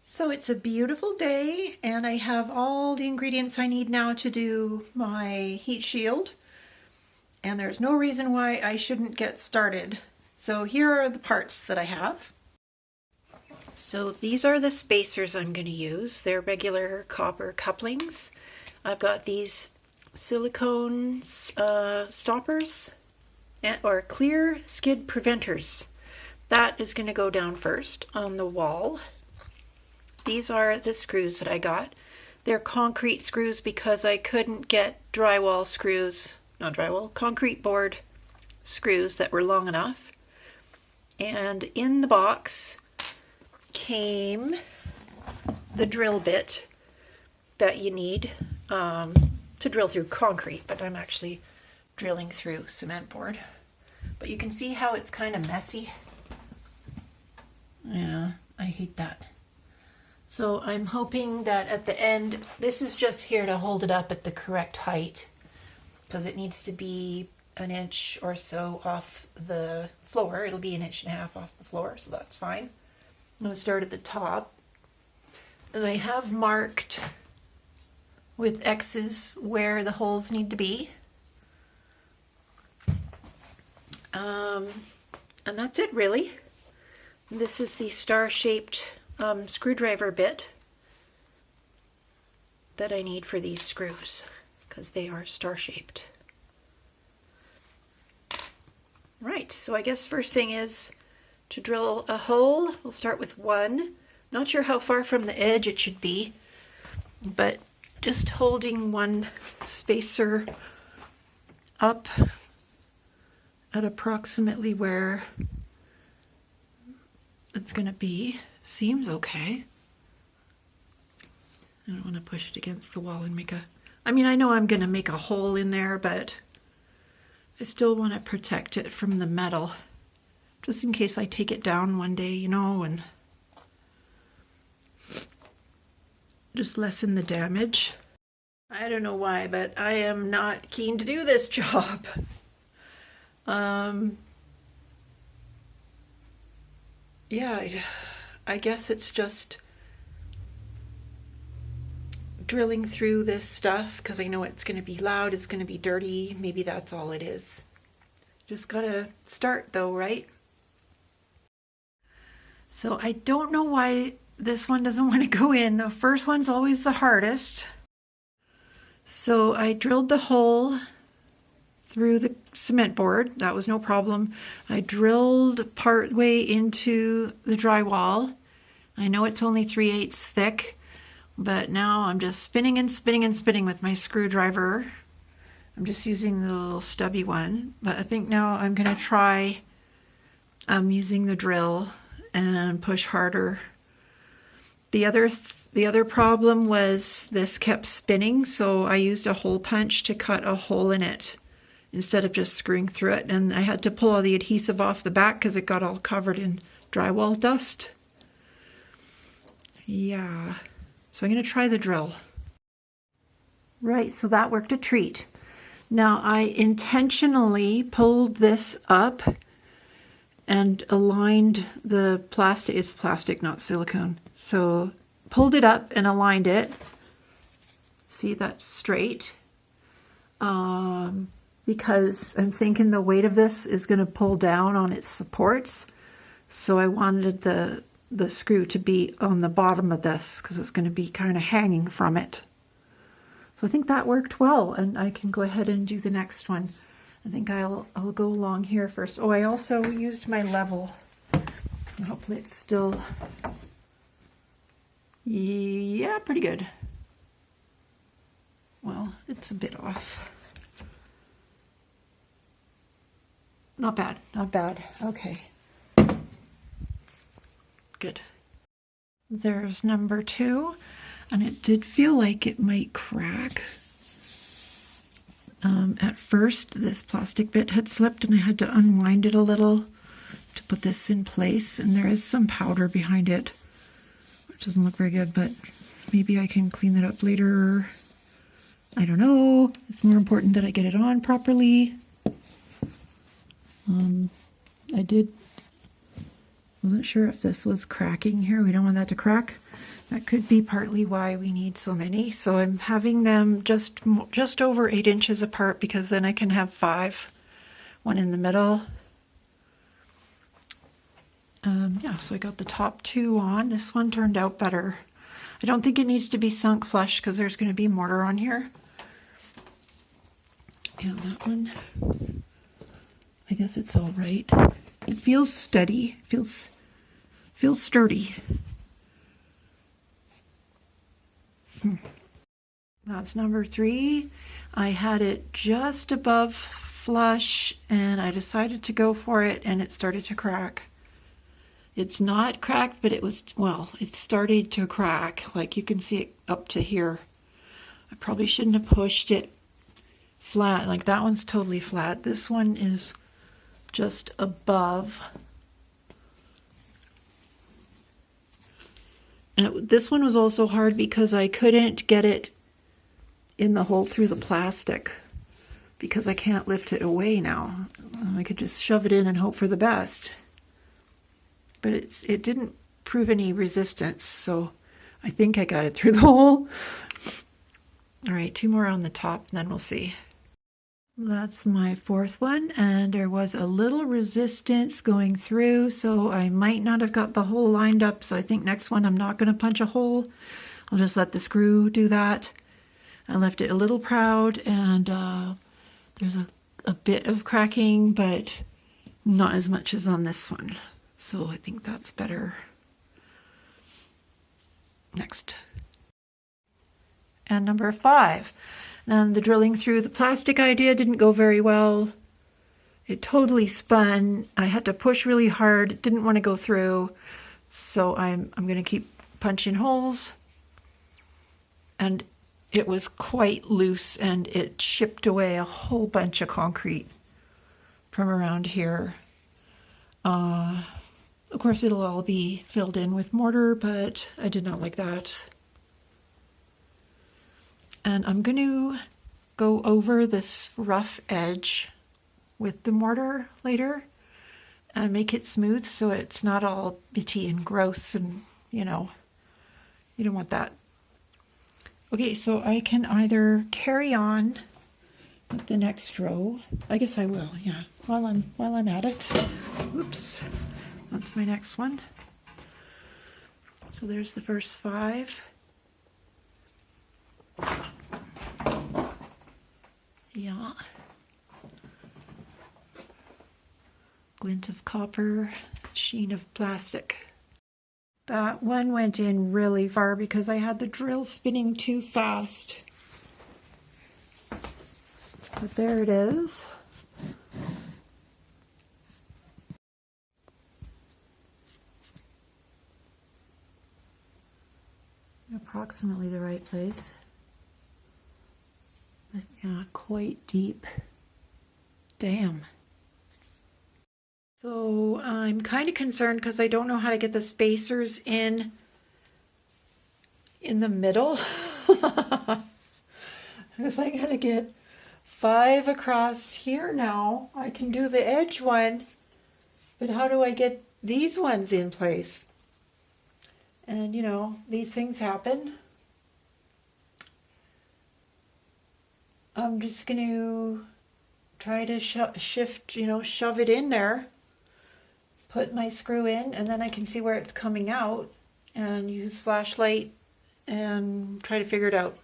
So it's a beautiful day and I have all the ingredients I need now to do my heat shield, and there's no reason why I shouldn't get started. So here are the parts that I have. So these are the spacers I'm going to use. They're regular copper couplings. I've got these silicone stoppers or clear skid preventers. That is going to go down first on the wall. These are the screws that I got. They're concrete screws because I couldn't get drywall screws, not drywall, concrete board screws that were long enough. And in the box came the drill bit that you need to drill through concrete, but I'm actually drilling through cement board. But you can see how it's kind of messy. Yeah, I hate that. So I'm hoping that at the end, this is just here to hold it up at the correct height because it needs to be an inch or so off the floor. It'll be an inch and a half off the floor, so that's fine. I'm going to start at the top. And I have marked with X's where the holes need to be. And that's it really. This is the star-shaped screwdriver bit that I need for these screws because they are star-shaped. Right, so I guess first thing is to drill a hole. We'll start with one. Not sure how far from the edge it should be, but just holding one spacer up at approximately where it's going to be seems okay. I don't want to push it against the wall and make a... I mean, I know I'm going to make a hole in there, but I still want to protect it from the metal, just in case I take it down one day, you know, and just lessen the damage. I don't know why, but I am not keen to do this job. Yeah, I guess it's just drilling through this stuff because I know it's going to be loud, it's going to be dirty. Maybe that's all it is. Just gotta start though, right? So I don't know why this one doesn't want to go in. The first one's always the hardest. So I drilled the hole through the cement board. That was no problem. I drilled part way into the drywall. I know it's only 3/8 thick, but now I'm just spinning and spinning and spinning with my screwdriver. I'm just using the little stubby one, but I think now I'm going to try using the drill and push harder. The other problem was this kept spinning, so I used a hole punch to cut a hole in it instead of just screwing through it, and I had to pull all the adhesive off the back because it got all covered in drywall dust. Yeah, so I'm going to try the drill. Right, so that worked a treat. Now I intentionally pulled this up and aligned the plastic. It's plastic, not silicone. So pulled it up and aligned it. See, that's straight. Because I'm thinking the weight of this is going to pull down on its supports. So I wanted the screw to be on the bottom of this because it's going to be kind of hanging from it. So I think that worked well, and I can go ahead and do the next one. I think I'll go along here first. Oh, I also used my level. Hopefully it's still, yeah, pretty good. Well, it's a bit off. Not bad, not bad. Okay. Good. There's number 2, and it did feel like it might crack. At first, this plastic bit had slipped and I had to unwind it a little to put this in place, and there is some powder behind it, which doesn't look very good, but maybe I can clean that up later. I don't know. It's more important that I get it on properly. Wasn't sure if this was cracking here. We don't want that to crack. That could be partly why we need so many. So I'm having them just over 8 inches apart, because then I can have 5, one in the middle. Yeah, so I got the top 2 on. This one turned out better. I don't think it needs to be sunk flush because there's going to be mortar on here. And that one, I guess it's all right. It feels steady, feels sturdy. That's number 3. I had it just above flush and I decided to go for it, and it started to crack. It's not cracked, but it started to crack. Like you can see it up to here. I probably shouldn't have pushed it flat. Like that one's totally flat. This one is just above. And this one was also hard because I couldn't get it in the hole through the plastic because I can't lift it away now. I could just shove it in and hope for the best. But it didn't prove any resistance, so I think I got it through the hole. All right, 2 more on the top, and then we'll see. That's my 4th one, and there was a little resistance going through, so I might not have got the hole lined up. So I think next one I'm not going to punch a hole. I'll just let the screw do that. I left it a little proud, and there's a bit of cracking, but not as much as on this one. So I think that's better. Next. And number 5. And the drilling through the plastic idea didn't go very well. It totally spun. I had to push really hard. It didn't want to go through. So I'm going to keep punching holes. And it was quite loose, and it chipped away a whole bunch of concrete from around here. Of course, it'll all be filled in with mortar, but I did not like that. And I'm going to go over this rough edge with the mortar later and make it smooth so it's not all bitty and gross, and you don't want that. Okay, so I can either carry on with the next row. I guess I will, yeah, while I'm at it. Oops. That's my next one. So there's the first 5. Yeah. Glint of copper, sheen of plastic. That one went in really far because I had the drill spinning too fast. But there it is. Approximately the right place. But yeah, quite deep. Damn. So I'm kind of concerned because I don't know how to get the spacers in the middle. Because I gotta get 5 across here now. I can do the edge one, but how do I get these ones in place? And these things happen. I'm just going to try to shove it in there, put my screw in, and then I can see where it's coming out and use flashlight and try to figure it out.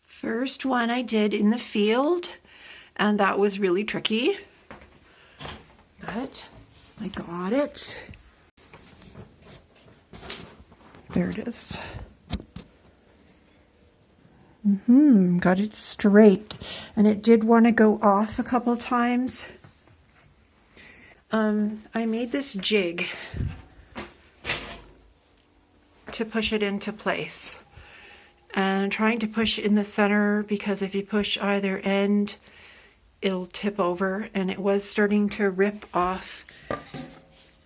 First one I did in the field, and that was really tricky, but I got it. There it is. Got it straight, and it did want to go off a couple times. I made this jig to push it into place, and trying to push in the center, because if you push either end it'll tip over, and it was starting to rip off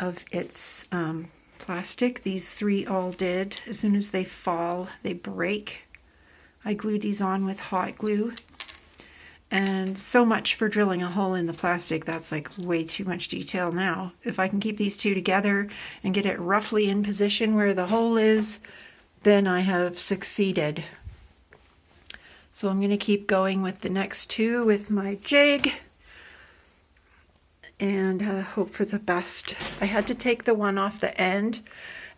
of its plastic. These 3 all did. As soon as they fall, they break. I glued these on with hot glue, And so much for drilling a hole in the plastic. That's like way too much detail now. If I can keep these two together and get it roughly in position where the hole is, then I have succeeded. So I'm going to keep going with the next two with my jig and hope for the best. I had to take the one off the end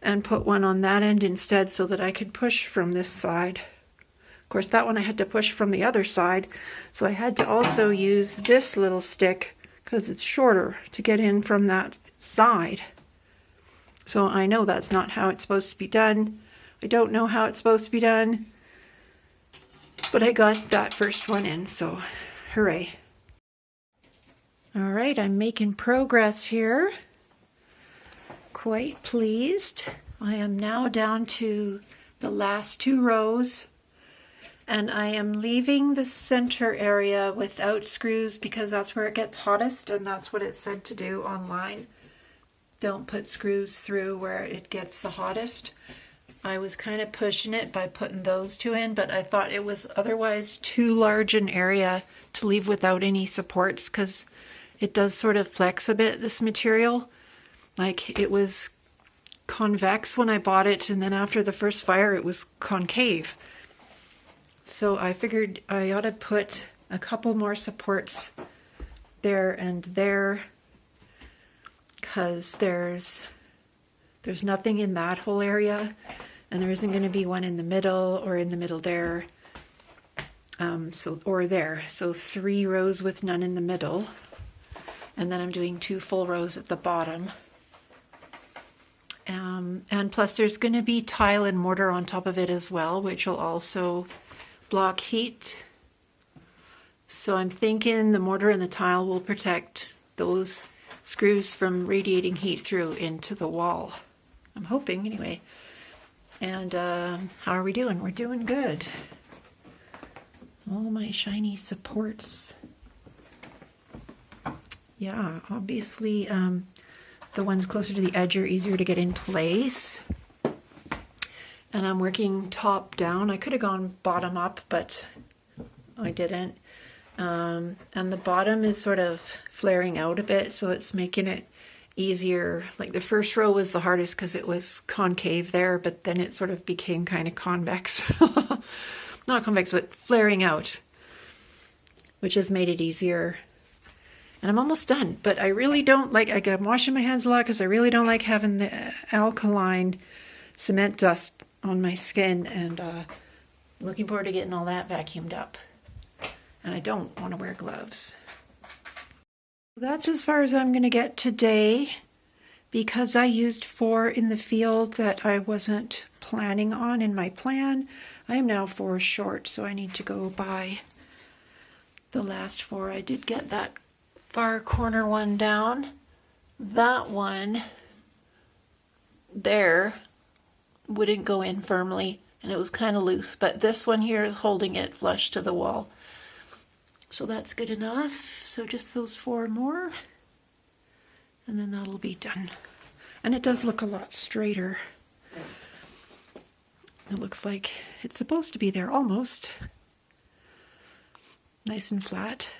and put one on that end instead so that I could push from this side. Of course, that one I had to push from the other side, so I had to also use this little stick because it's shorter to get in from that side. So I know that's not how it's supposed to be done. I don't know how it's supposed to be done, but I got that first one in, so hooray. All right, I'm making progress here. Quite pleased. I am now down to the last two rows. And I am leaving the center area without screws because that's where it gets hottest, and that's what it said to do online. Don't put screws through where it gets the hottest. I was kind of pushing it by putting those two in, but I thought it was otherwise too large an area to leave without any supports because it does sort of flex a bit, this material. Like it was convex when I bought it, and then after the first fire it was concave. So I figured I ought to put a couple more supports there and there because there's nothing in that whole area, and there isn't going to be one in the middle or in the middle there, or there. So 3 rows with none in the middle, and then I'm doing 2 full rows at the bottom. And plus there's going to be tile and mortar on top of it as well, which will also block heat. So I'm thinking the mortar and the tile will protect those screws from radiating heat through into the wall. I'm hoping anyway. And how are we doing? We're doing good. All my shiny supports. Yeah, obviously the ones closer to the edge are easier to get in place. And I'm working top down. I could have gone bottom up, but I didn't. And the bottom is sort of flaring out a bit, so it's making it easier. Like the first row was the hardest because it was concave there, but then it sort of became kind of convex. Not convex, but flaring out, which has made it easier. And I'm almost done, but I really don't like, I'm washing my hands a lot because I really don't like having the alkaline cement dust on my skin, and looking forward to getting all that vacuumed up. And I don't want to wear gloves. That's as far as I'm going to get today because I used 4 in the field that I wasn't planning on in my plan. I am now 4 short, so I need to go buy the last 4. I did get that far corner one down. That one there wouldn't go in firmly, and it was kind of loose, but this one here is holding it flush to the wall. So that's good enough. So just those 4 more, and then that'll be done. And it does look a lot straighter. It looks like it's supposed to be there almost. Nice and flat.